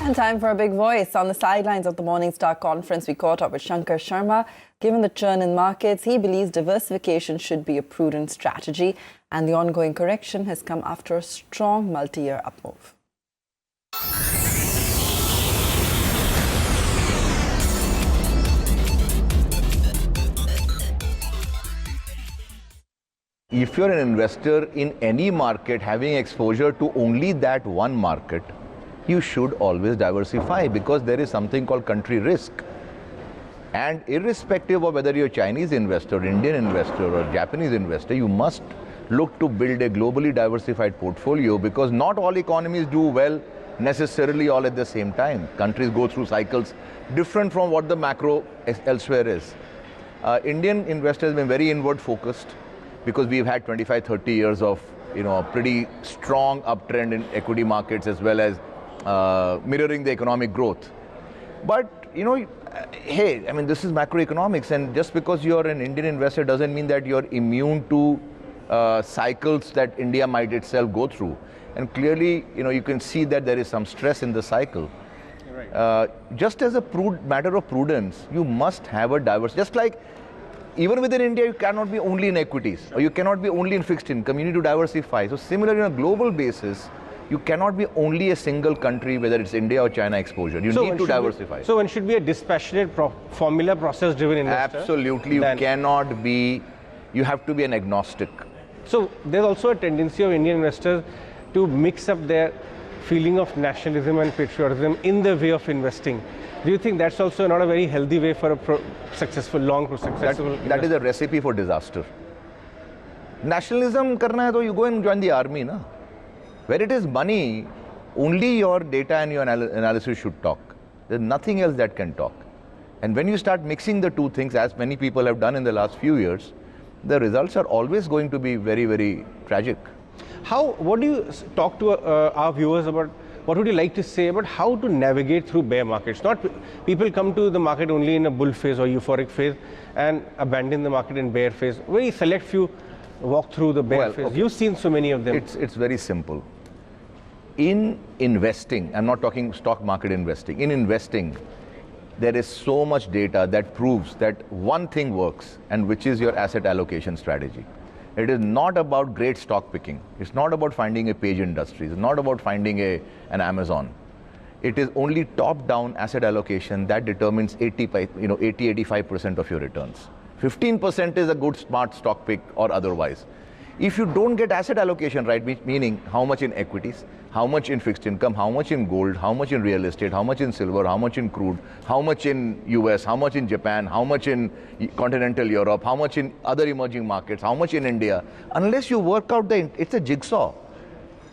And time for a big voice. On the sidelines of the Morningstar conference, we caught up with Shankar Sharma. Given the churn in markets, he believes diversification should be a prudent strategy, and the ongoing correction has come after a strong multi-year upmove. If you're an investor in any market having exposure to only that one market, you should always diversify because there is something called country risk. And irrespective of whether you're a Chinese investor, Indian investor or Japanese investor, you must look to build a globally diversified portfolio because not all economies do well necessarily all at the same time. Countries go through cycles different from what the macro elsewhere is. Indian investors have been very inward focused because we've had 25, 30 years of a pretty strong uptrend in equity markets as well as mirroring the economic growth. But, hey, I mean, this is macroeconomics, and just because you're an Indian investor doesn't mean that you're immune to cycles that India might itself go through. And clearly, you can see that there is some stress in the cycle. Right. Just as a matter of prudence, you must have a diverse, just like even within India, you cannot be only in equities, or you cannot be only in fixed income. You need to diversify. So similarly, on a global basis, you cannot be only a single country, whether it's India or China exposure. You need to diversify. So one should be a dispassionate, formula process-driven investor? Absolutely. You cannot be, you have to be an agnostic. So there's also a tendency of Indian investors to mix up their feeling of nationalism and patriotism in the way of investing. Do you think that's also not a very healthy way for a successful investor? That is a recipe for disaster. Nationalism karna hai to you go and join the army, na? Where it is money, only your data and your analysis should talk. There's nothing else that can talk. And when you start mixing the two things, as many people have done in the last few years, the results are always going to be very, very tragic. What do you talk to our viewers about? What would you like to say about how to navigate through bear markets? Not people come to the market only in a bull phase or euphoric phase and abandon the market in bear phase. Very select few walk through the bear phase. Okay. You've seen so many of them. It's very simple. In investing, I'm not talking stock market investing. In investing, there is so much data that proves that one thing works, and which is your asset allocation strategy. It is not about great stock picking. It's not about finding a Page Industries. It's not about finding an Amazon. It is only top-down asset allocation that determines 80-85% of your returns. 15% is a good smart stock pick or otherwise. If you don't get asset allocation right, meaning how much in equities, how much in fixed income, how much in gold, how much in real estate, how much in silver, how much in crude, how much in US, how much in Japan, how much in continental Europe, how much in other emerging markets, how much in India, unless you work out it's a jigsaw.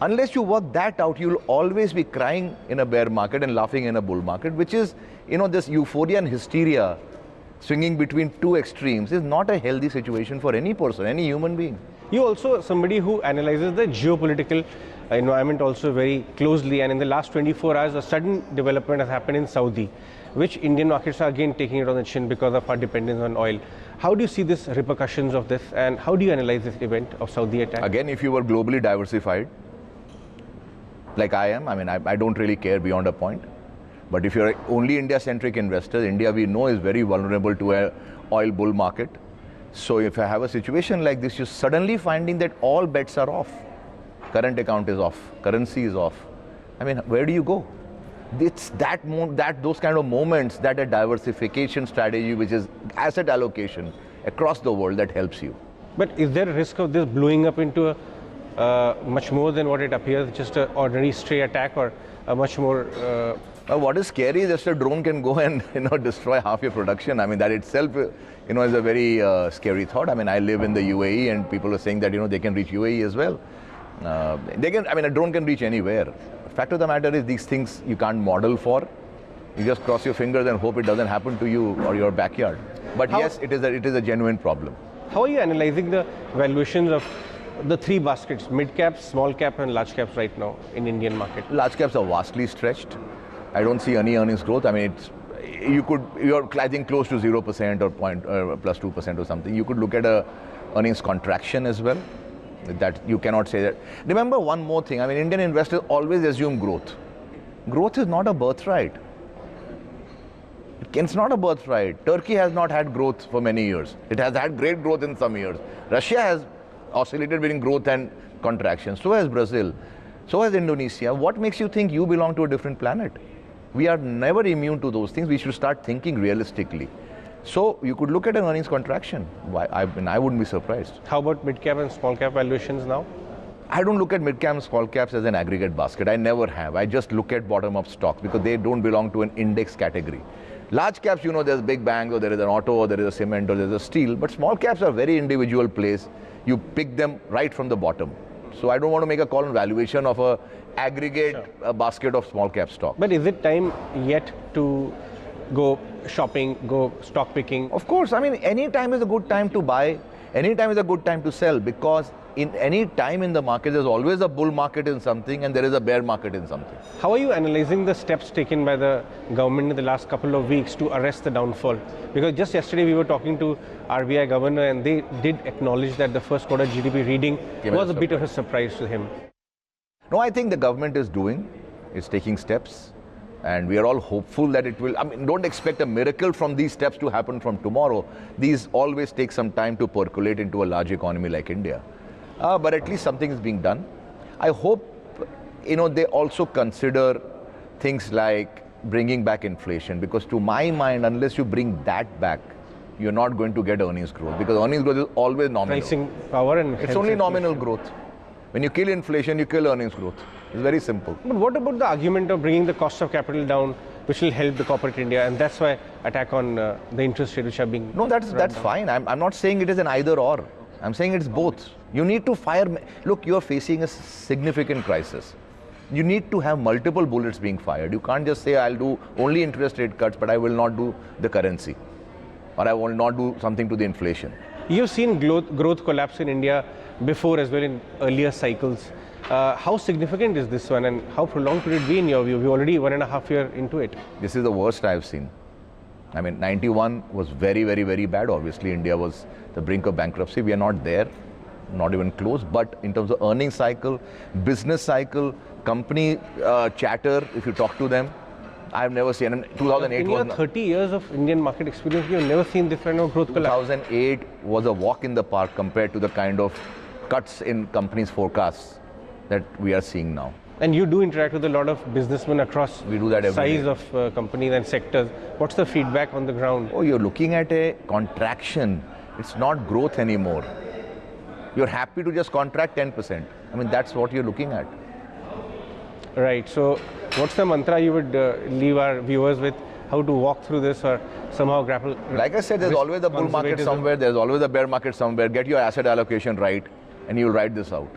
Unless you work that out, you'll always be crying in a bear market and laughing in a bull market, which is, this euphoria and hysteria swinging between two extremes is not a healthy situation for any person, any human being. You also somebody who analyzes the geopolitical environment also very closely, and in the last 24 hours, a sudden development has happened in Saudi, which Indian markets are again taking it on the chin because of our dependence on oil. How do you see these repercussions of this, and how do you analyze this event of Saudi attack? Again, if you were globally diversified, like I am, I don't really care beyond a point. But if you're only India-centric investor, India we know is very vulnerable to an oil bull market. So if I have a situation like this, you're suddenly finding that all bets are off. Current account is off, currency is off. Where do you go? It's those kind of moments that a diversification strategy, which is asset allocation across the world, that helps you. But is there a risk of this blowing up into a much more than what it appears, just an ordinary stray attack, or a much more... what is scary is just a drone can go and destroy half your production. That itself is a very scary thought. I live in the UAE, and people are saying that they can reach UAE as well. A drone can reach anywhere. Fact of the matter is, these things you can't model for. You just cross your fingers and hope it doesn't happen to you or your backyard. But yes, it is a genuine problem. How are you analyzing the valuations of the three baskets, mid caps, small cap, and large caps right now in Indian market? Large caps are vastly stretched. I don't see any earnings growth. You're I think close to 0% or plus 2% or something. You could look at a earnings contraction as well. That you cannot say that. Remember one more thing. Indian investors always assume growth. Growth is not a birthright. It's not a birthright. Turkey has not had growth for many years. It has had great growth in some years. Russia has oscillated between growth and contraction. So has Brazil. So has Indonesia. What makes you think you belong to a different planet? We are never immune to those things. We should start thinking realistically. So you could look at an earnings contraction. I wouldn't be surprised. How about mid-cap and small-cap valuations now? I don't look at mid-cap and small caps as an aggregate basket. I never have. I just look at bottom-up stocks because they don't belong to an index category. Large caps, you know, there's big banks, or there is an auto, or there is a cement, or there's a steel. But small caps are very individual plays. You pick them right from the bottom. So I don't want to make a call on valuation of a aggregate basket of small cap stock. But is it time yet to go shopping, go stock picking? Of course, I mean, any time is a good time to buy, any time is a good time to sell, because in any time in the market, there's always a bull market in something and there is a bear market in something. How are you analyzing the steps taken by the government in the last couple of weeks to arrest the downfall? Because just yesterday we were talking to RBI governor and they did acknowledge that the first quarter GDP reading was a bit of a surprise to him. No, I think the government is taking steps, and we are all hopeful that it will. I mean, don't expect a miracle from these steps to happen from tomorrow. These always take some time to percolate into a large economy like India. But at least something is being done. I hope, they also consider things like bringing back inflation, because to my mind, unless you bring that back, you're not going to get earnings growth, because earnings growth is always nominal. Pricing power and it's only nominal growth. When you kill inflation, you kill earnings growth. It's very simple. But what about the argument of bringing the cost of capital down, which will help the corporate India, and that's why attack on the interest rate which are being... No, that's fine. I'm not saying it is an either or. I'm saying it's both. You need to fire... Look, you're facing a significant crisis. You need to have multiple bullets being fired. You can't just say, I'll do only interest rate cuts, but I will not do the currency, or I will not do something to the inflation. You've seen growth collapse in India before as well in earlier cycles. How significant is this one, and how prolonged could it be in your view? We're already 1.5 years into it. This is the worst I've seen. I mean, 91 was very, very, very bad. Obviously, India was the brink of bankruptcy. We are not there, not even close. But in terms of earnings cycle, business cycle, company chatter, if you talk to them, I've never seen. And 2008 in your 30 years of Indian market experience, you've never seen this kind of growth collapse. 2008 was a walk in the park compared to the kind of cuts in companies' forecasts that we are seeing now. And you do interact with a lot of businessmen across we do that every size of companies and sectors. What's the feedback on the ground? Oh, you're looking at a contraction. It's not growth anymore. You're happy to just contract 10%. I mean, that's what you're looking at. Right. So what's the mantra you would leave our viewers with? How to walk through this or somehow grapple? Like I said, there's always a bull market somewhere. There's always a bear market somewhere. Get your asset allocation right and you'll ride this out.